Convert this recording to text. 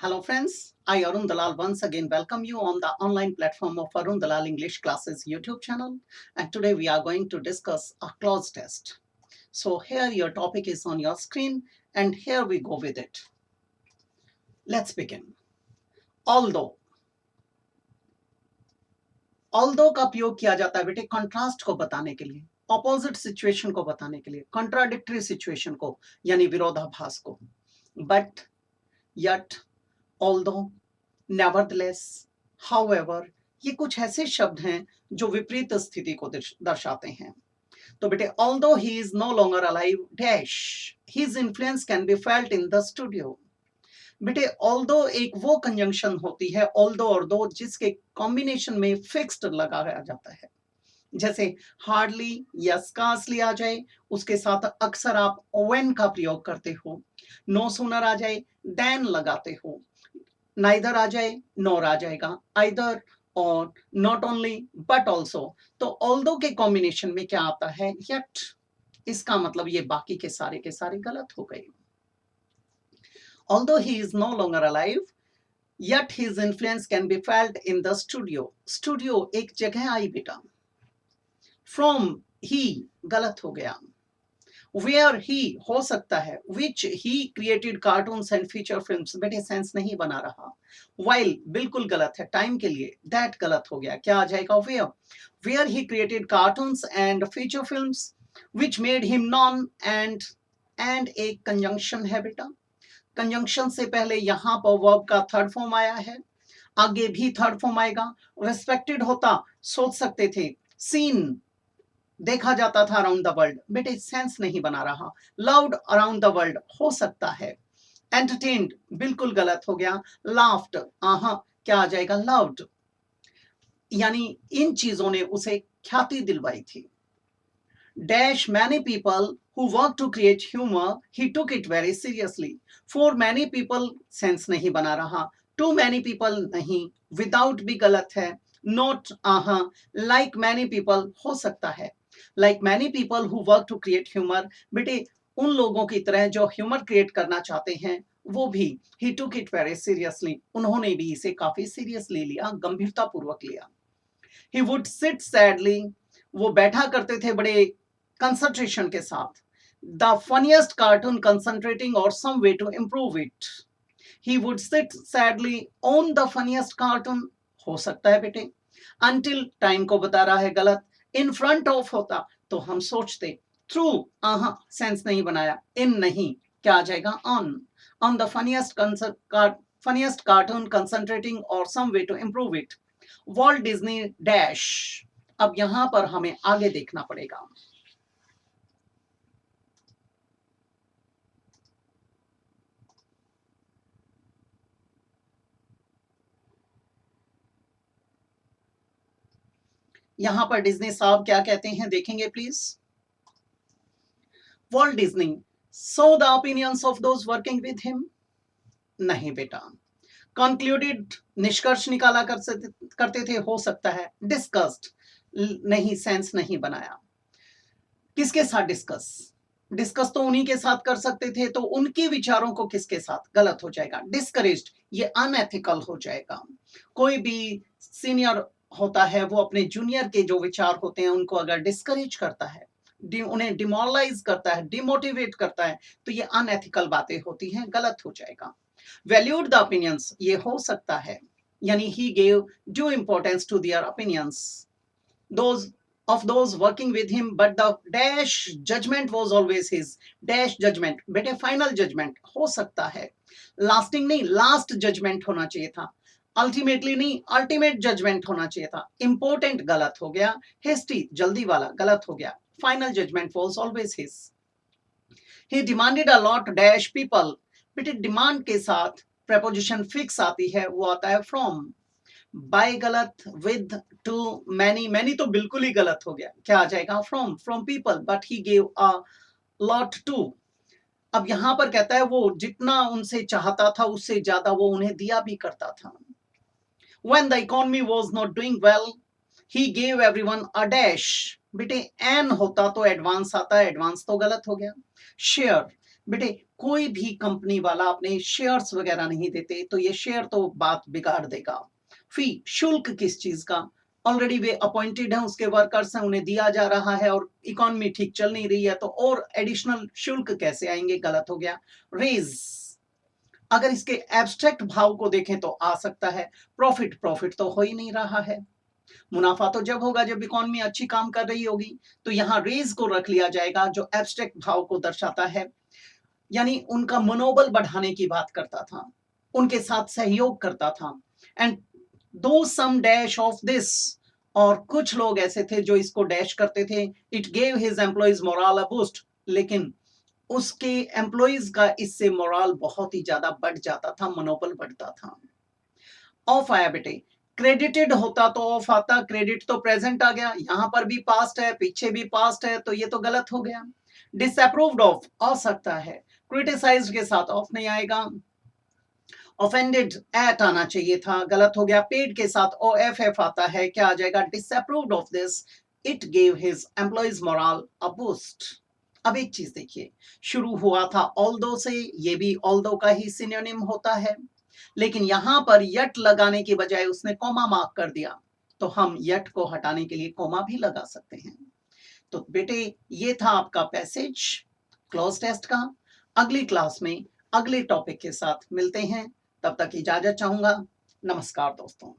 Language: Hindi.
Hello friends, I Arun Dalal once again welcome you on the online platform of Arun Dalal English Classes YouTube channel, and today we are going to discuss a clause test. So here your topic is on your screen and here we go with it. Let's begin. Although का उपयोग किया जाता है बेटे कंट्रास्ट को बताने के लिए, ऑपोजिट सिचुएशन को बताने के लिए, कॉन्ट्राडिक्टरी सिचुएशन को यानी विरोधाभास को. But, yet, although, nevertheless, however, ये कुछ ऐसे शब्द हैं जो विपरीत स्थिति को दर्शाते हैं. तो बेटे although he is no longer alive dash his influence can be felt in the studio. बेटे although एक वो कंजंक्शन होती है although और दो जिसके कॉम्बिनेशन में फिक्स्ड लगाया जाता है. जैसे हार्डली या स्कार्सली आ जाए, उसके साथ अक्सर आप when का प्रयोग करते हो. नो सूनर आ जाए देन लगाते हो. नाइदर आ जाए नोर आ जाएगा. आइदर और नॉट ओनली बट ऑल्सो. तो ऑल्दो के कॉम्बिनेशन में क्या आता है यट. इसका मतलब ये बाकी के सारे गलत हो गए. Although he is no longer alive yet his influence can be felt in the studio. Studio एक जगह आई बेटा. फ्रॉम ही गलत हो गया. Where he हो सकता है. Which he created cartoons and feature films. बेटे सेंस नहीं बना रहा. While बिल्कुल गलत है टाइम के लिए. That गलत हो गया. क्या आ जाएगा where. Where he created cartoons and feature films which made him known and एक कंजंक्शन है बेटा. कंजंक्शन से पहले यहाँ पर वर्ब का थर्ड फॉर्म आया है. आगे भी थर्ड फॉर्म आएगा. रेस्पेक्टेड होता सोच सकते थे. सीन देखा जाता था अराउंड द वर्ल्ड. बेटे सेंस नहीं बना रहा. लव्ड अराउंड द वर्ल्ड हो सकता है. एंटरटेन्ड बिल्कुल गलत हो गया. लाफ्ड क्या आ जाएगा लव्ड. यानी इन चीजों ने उसे ख्याति दिलवाई थी. Dash many people who work to create humor he took it very seriously. For many people sense नहीं बना रहा. Too many people नहीं. Without भी गलत है. Not like many people हो सकता है. Like many people who work to create humor. बेटे उन लोगों की तरह जो ह्यूमर क्रिएट करना चाहते हैं वो भी. He took it very seriously. उन्होंने भी इसे काफी सीरियसली लिया, गंभीरता पूर्वक लिया. He would sit sadly. वो बैठा करते थे बड़े कंसंट्रेशन के साथ. The funniest cartoon concentrating or some way to improve it. He would sit sadly on the funniest cartoon. हो सकता है बेटे. Until टाइम को बता रहा है गलत. In front of होता तो हम सोचते. Through सेंस नहीं बनाया. In नहीं क्या आ जाएगा on the funniest cartoon concentrating or some way to improve it. Walt Disney dash. अब यहां पर हमें आगे देखना पड़ेगा. यहां पर डिज्नी साहब क्या कहते हैं देखेंगे please. Walt Disney so the opinions of those working with him. नहीं बेटा. कंक्लूडेड निष्कर्ष निकाला करते थे हो सकता है. डिस्कस्ड नहीं सेंस नहीं बनाया. किसके साथ डिस्कस. डिस्कस तो उन्हीं के साथ कर सकते थे तो उनके विचारों को किसके साथ गलत हो जाएगा. डिस्करेज्ड ये अनएथिकल हो जाएगा. कोई भी सीनियर होता है वो अपने जूनियर के जो विचार होते हैं उनको अगर डिस्करेज करता है, उन्हें डिमोरलाइज करता है, डिमोटिवेट करता है तो ये अनएथिकल बातें होती हैं, गलत हो जाएगा. वैल्यूड द ओपिनियंस ये हो सकता है. यानी he gave due importance to their opinions those of those working with him but the dash judgment was always his. dash judgment बेटे फाइनल जजमेंट हो सकता है. लास्टिंग नहीं लास्ट जजमेंट होना चाहिए था. अल्टीमेटली नहीं अल्टीमेट जजमेंट होना चाहिए था. इंपोर्टेंट गलत हो गया. हेस्टी जल्दी वाला गलत हो गया. Final judgement was always his. He demanded a lot dash people. बेटे डिमांड के साथ प्रेपोजिशन फिक्स आती है वो आता है फ्रॉम. बाय गलत. विद टू मैनी तो बिल्कुल ही गलत हो गया. क्या आ जाएगा from people. But he gave a lot to. अब यहां पर कहता है वो जितना उनसे चाहता था उससे ज्यादा वो उन्हें दिया भी करता था. When the economy was not doing well, he gave everyone a dash. बेटे एन होता तो एडवांस आता. एडवांस तो गलत हो गया. शेयर बेटे कोई भी कंपनी वाला अपने शेयर्स वगैरह नहीं देते, तो ये शेयर तो बात बिगाड़ देगा। फी शुल्क किस चीज का? ऑलरेडी वे अपॉइंटेड हैं, उसके वर्कर्स हैं, उन्हें दिया जा रहा है और इकोनॉमी ठीक चल नहीं रही है, तो और एडिशनल शुल्क कैसे आएंगे? गलत हो गया। रेज, अगर इसके एब्स्ट्रैक्ट भाव को देखें तो आ सकता है। प्रॉफिट, प्रॉफिट तो हो ही नहीं रहा है। मुनाफा तो जब होगा जब इकोनॉमी अच्छी काम कर रही होगी, तो यहाँ रेज को रख लिया जाएगा जो एब्स्ट्रैक्ट भाव को दर्शाता है, यानी उनका मनोबल बढ़ाने की बात करता था, उनके साथ सहयोग करता था। एंड दो सम डैश ऑफ दिस, और कुछ लोग ऐसे थे जो इसको डैश करते थे, it gave his employees moral a boost, लेकिन उसके एम्प्लॉइज का इससे मोरल बहुत ही ज्यादा बढ़ जाता था, मनोबल बढ़ता था। ऑफ आया बेटे, क्रेडिटेड होता तो ऑफ आता, क्रेडिट तो प्रेजेंट आ गया, यहां पर भी पास्ट है, पीछे भी पास्ट है, तो ये तो गलत हो गया। डिसअप्रूव्ड ऑफ आ सकता है, क्रिटिसाइज्ड के साथ ऑफ नहीं आएगा। ऑफेंडेड एट आना चाहिए था, गलत हो गया। पेड के साथ ओ एफ एफ आता है, क्या आ जाएगा? Disapproved of this, it gave his employees moral a boost. अब एक चीज देखिए, शुरू हुआ था ऑल्दो से, ये भी ऑल्दो का ही सिनोनिम होता है, लेकिन यहां पर यट लगाने की बजाय उसने कोमा मार्क कर दिया, तो हम यट को हटाने के लिए कोमा भी लगा सकते हैं। तो बेटे ये था आपका पैसेज क्लॉज टेस्ट का। अगली क्लास में अगले टॉपिक के साथ मिलते हैं, तब तक इजाजत चाहूंगा। नमस्कार दोस्तों।